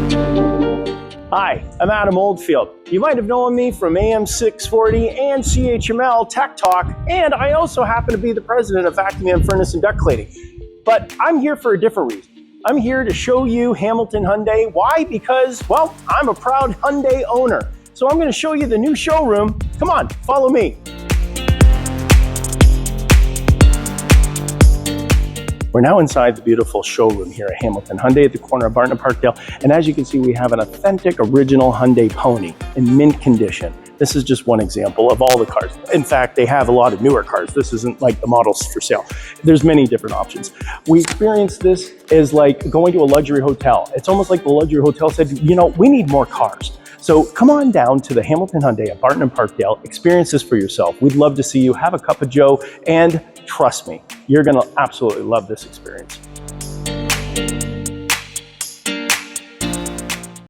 Hi, I'm Adam Oldfield. You might have known me from AM 640 and CHML TechTalk, and I also happen to be the president of Vacu-Man Furnace and Duct Cleaning. But I'm here for a different reason. I'm here to show you Hamilton Hyundai. Why? Because, well, I'm a proud Hyundai owner. So I'm going to show you the new showroom. Come on, follow me. We're now inside the beautiful showroom here at Hamilton Hyundai at the corner of Barton and Parkdale. And as you can see, we have an authentic original Hyundai Pony in mint condition. This is just one example of all the cars. In fact, they have a lot of newer cars. This isn't like the models for sale. There's many different options. We experience this as like going to a luxury hotel. It's almost like the luxury hotel said, you know, we need more cars. So come on down to the Hamilton Hyundai at Barton and Parkdale. Experience this for yourself. We'd love to see you. Have a cup of joe, and trust me, you're going to absolutely love this experience.